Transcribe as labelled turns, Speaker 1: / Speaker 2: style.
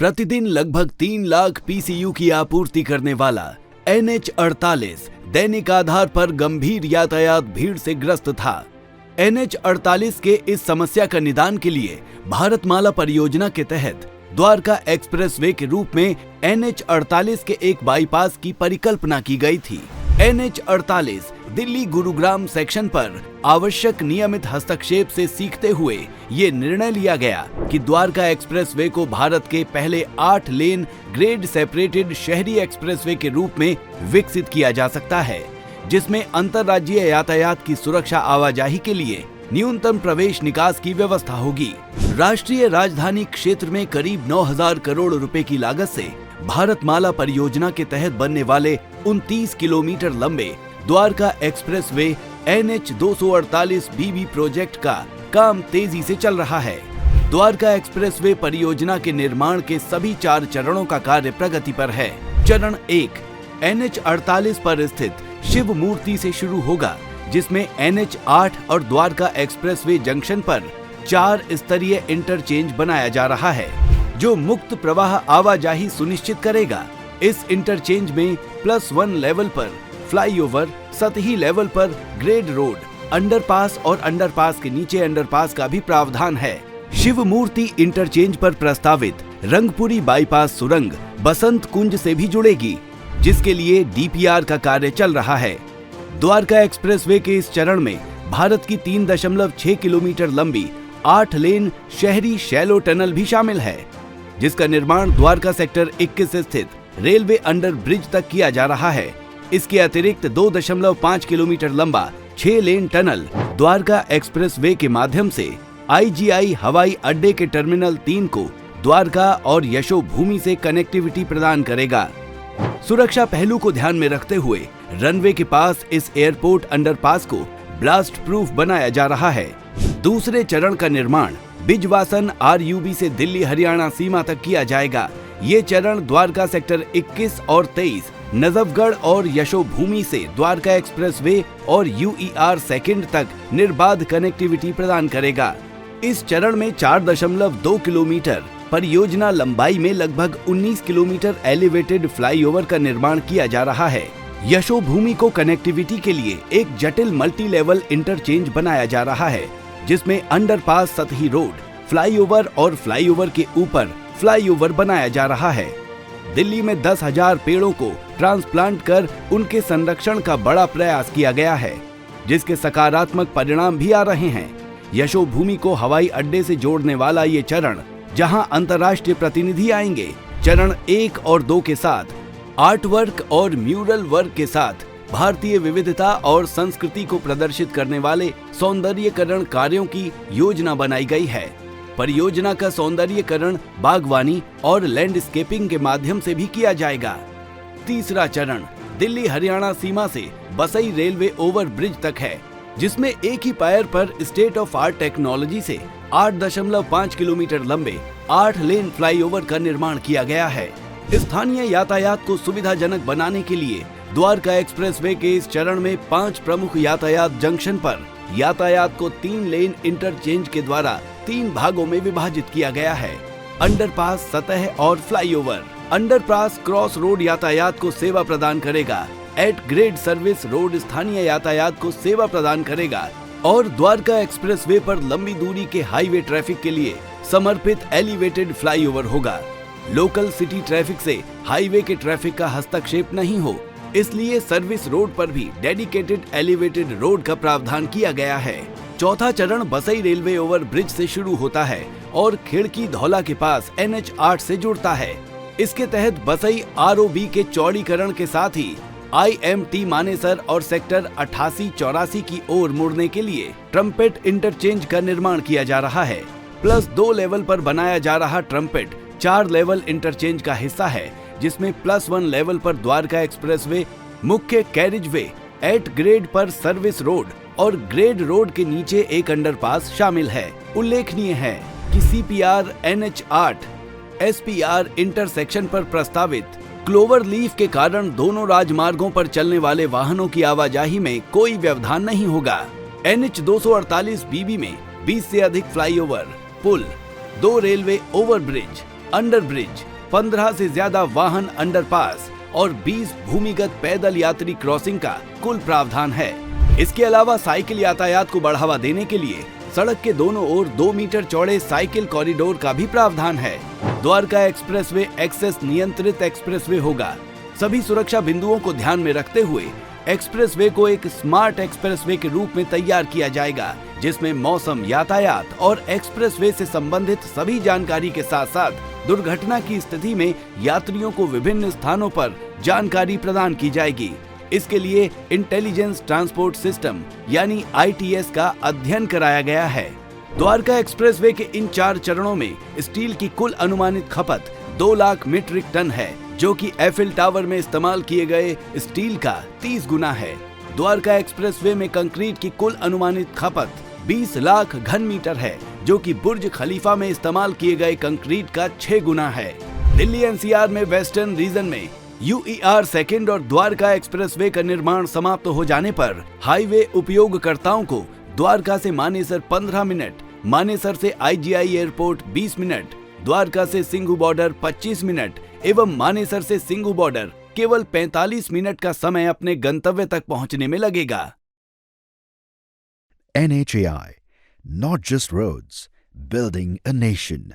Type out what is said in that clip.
Speaker 1: प्रतिदिन लगभग 3 लाख पीसीयू की आपूर्ति करने वाला NH-48 दैनिक आधार पर गंभीर यातायात भीड़ से ग्रस्त था। NH-48 के इस समस्या का निदान के लिए भारतमाला परियोजना के तहत द्वारका एक्सप्रेसवे के रूप में NH-48 के एक बाईपास की परिकल्पना की गई थी। NH-48 दिल्ली गुरुग्राम सेक्शन पर आवश्यक नियमित हस्तक्षेप से सीखते हुए ये निर्णय लिया गया कि द्वारका एक्सप्रेसवे को भारत के पहले 8 लेन ग्रेड सेपरेटेड शहरी एक्सप्रेसवे के रूप में विकसित किया जा सकता है, जिसमें अंतर्राज्यीय यातायात की सुरक्षा आवाजाही के लिए न्यूनतम प्रवेश निकास की व्यवस्था होगी। राष्ट्रीय राजधानी क्षेत्र में करीब 9,000 करोड़ रुपए की लागत से भारतमाला परियोजना के तहत बनने वाले 29 किलोमीटर लंबे Dwarka expressway NH-248 BB project का काम तेजी से चल रहा है। द्वारका एक्सप्रेसवे परियोजना के निर्माण के सभी 4 चरणों का कार्य प्रगति पर है। चरण 1 NH-48 पर स्थित शिव मूर्ति से शुरू होगा, जिसमें NH-8 और द्वारका एक्सप्रेसवे जंक्शन पर 4 स्तरीय इंटरचेंज बनाया जा रहा है, जो मुक्त प्रवाह आवाजाही सुनिश्चित करेगा। इस इंटरचेंज में +1 लेवल पर फ्लाईओवर, सतही लेवल पर ग्रेड रोड, अंडरपास और अंडरपास के नीचे अंडरपास का भी प्रावधान है। शिव मूर्ति इंटरचेंज पर प्रस्तावित रंगपुरी बाईपास सुरंग बसंत कुंज से भी जुड़ेगी, जिसके लिए DPR का कार्य चल रहा है। द्वारका एक्सप्रेसवे के इस चरण में भारत की 3.6 किलोमीटर लंबी 8 लेन शहरी शैलो टनल भी शामिल है, जिसका निर्माण द्वारका सेक्टर 21 स्थित रेलवे अंडर ब्रिज तक किया जा रहा है। इसके अतिरिक्त 2.5 किलोमीटर लंबा 6 लेन टनल द्वारका एक्सप्रेसवे के माध्यम से IGI हवाई अड्डे के टर्मिनल 3 को द्वारका और यशोभूमि से कनेक्टिविटी प्रदान करेगा। सुरक्षा पहलू को ध्यान में रखते हुए रनवे के पास इस एयरपोर्ट अंडरपास को ब्लास्ट प्रूफ बनाया जा रहा है। दूसरे चरण का निर्माण बिजवासन RUB से दिल्ली हरियाणा सीमा तक किया जाएगा। ये चरण द्वारका सेक्टर 21 और 23, नजफगढ़ और यशोभूमि से द्वारका एक्सप्रेसवे और UER सेकंड तक निर्बाध कनेक्टिविटी प्रदान करेगा। इस चरण में 4.2 किलोमीटर परियोजना लंबाई में लगभग 19 किलोमीटर एलिवेटेड फ्लाईओवर का निर्माण किया जा रहा है। यशोभूमि को कनेक्टिविटी के लिए एक जटिल मल्टी लेवल इंटरचेंज बनाया जा रहा है, जिसमें अंडरपास, सतही रोड, फ्लाईओवर और फ्लाईओवर के ऊपर फ्लाईओवर बनाया जा रहा है। दिल्ली में 10,000 पेड़ों को ट्रांसप्लांट कर उनके संरक्षण का बड़ा प्रयास किया गया है, जिसके सकारात्मक परिणाम भी आ रहे हैं। यशोभूमि को हवाई अड्डे से जोड़ने वाला ये चरण, जहां अंतर्राष्ट्रीय प्रतिनिधि आएंगे, चरण 1 और 2 के साथ आर्ट वर्क और म्यूरल वर्क के साथ भारतीय विविधता और संस्कृति को प्रदर्शित करने वाले सौंदर्यीकरण कार्यों की योजना बनाई गई है। परियोजना का सौंदर्यीकरण बागवानी और लैंडस्केपिंग के माध्यम से भी किया जाएगा। तीसरा चरण दिल्ली हरियाणा सीमा से बसई रेलवे ओवर ब्रिज तक है, जिसमें एक ही पायर पर स्टेट ऑफ आर्ट टेक्नोलॉजी से 8.5 किलोमीटर लंबे 8 लेन फ्लाईओवर का निर्माण किया गया है। स्थानीय यातायात को सुविधाजनक बनाने के लिए द्वारका एक्सप्रेसवे के इस चरण में 5 प्रमुख यातायात जंक्शन पर यातायात को 3 लेन इंटरचेंज के द्वारा 3 भागों में विभाजित किया गया है। अंडरपास, सतह और फ्लाईओवर। अंडरपास क्रॉस रोड यातायात को सेवा प्रदान करेगा। एट ग्रेड सर्विस रोड स्थानीय यातायात को सेवा प्रदान करेगा और द्वारका एक्सप्रेसवे पर लंबी दूरी के हाईवे ट्रैफिक के लिए समर्पित एलिवेटेड फ्लाईओवर होगा। लोकल सिटी ट्रैफिक से हाईवे के ट्रैफिक का हस्तक्षेप नहीं हो, इसलिए सर्विस रोड पर भी डेडिकेटेड एलिवेटेड रोड का प्रावधान किया गया है। चौथा चरण बसई रेलवे ओवर ब्रिज से शुरू होता है और खिड़की धौला के पास NH-8 से जुड़ता है। इसके तहत बसई ROB के चौड़ीकरण के साथ ही IMT मानेसर और सेक्टर 88-84 की ओर मुड़ने के लिए ट्रम्पेट इंटरचेंज का निर्माण किया जा रहा है। +2 लेवल पर बनाया जा रहा ट्रम्पेट 4 लेवल इंटरचेंज का हिस्सा है, जिसमें +1 लेवल पर द्वारका एक्सप्रेसवे, मुख्य कैरिजवे, एट ग्रेड पर सर्विस रोड और ग्रेड रोड के नीचे एक अंडरपास शामिल है। उल्लेखनीय है कि CPR NH-8 SPR इंटरसेक्शन पर प्रस्तावित क्लोवर लीफ के कारण दोनों राजमार्गों पर चलने वाले वाहनों की आवाजाही में कोई व्यवधान नहीं होगा। NH-248 BB में 20 से अधिक फ्लाईओवर, पुल, 2 रेलवे ओवरब्रिज, अंडरब्रिज, 15 से ज्यादा वाहन अंडरपास और 20 भूमिगत पैदल यात्री क्रॉसिंग का कुल प्रावधान है। इसके अलावा साइकिल यातायात को बढ़ावा देने के लिए सड़क के दोनों ओर 2 मीटर चौड़े साइकिल कॉरिडोर का भी प्रावधान है। द्वारका एक्सप्रेसवे एक्सेस नियंत्रित एक्सप्रेसवे होगा। सभी सुरक्षा बिंदुओं को ध्यान में रखते हुए एक्सप्रेसवे को एक स्मार्ट एक्सप्रेसवे के रूप में तैयार किया जाएगा, जिसमें मौसम, यातायात और एक्सप्रेसवे से संबंधित सभी जानकारी के साथ साथ दुर्घटना की स्थिति में यात्रियों को विभिन्न स्थानों पर जानकारी प्रदान की जाएगी। इसके लिए इंटेलिजेंस ट्रांसपोर्ट सिस्टम यानी ITS का अध्ययन कराया गया है। द्वारका एक्सप्रेसवे के इन 4 चरणों में स्टील की कुल अनुमानित खपत 2 लाख मीट्रिक टन है, जो कि एफिल टावर में इस्तेमाल किए गए स्टील का 30 गुना है। द्वारका एक्सप्रेसवे में कंक्रीट की कुल अनुमानित खपत 20 लाख घन मीटर है, जो कि बुर्ज खलीफा में इस्तेमाल किए गए कंक्रीट का 6 गुना है। दिल्ली NCR में वेस्टर्न रीजन में UER सेकंड और द्वारका एक्सप्रेसवे का निर्माण समाप्त हो जाने पर हाईवे उपयोगकर्ताओं को द्वारका से मानेसर 15 मिनट, मानेसर से IGI एयरपोर्ट 20 मिनट, द्वारका से सिंघू बॉर्डर 25 मिनट एवं मानेसर से सिंघू बॉर्डर केवल 45 मिनट का समय अपने गंतव्य तक पहुंचने में लगेगा।
Speaker 2: NHAI, not just roads, building a nation.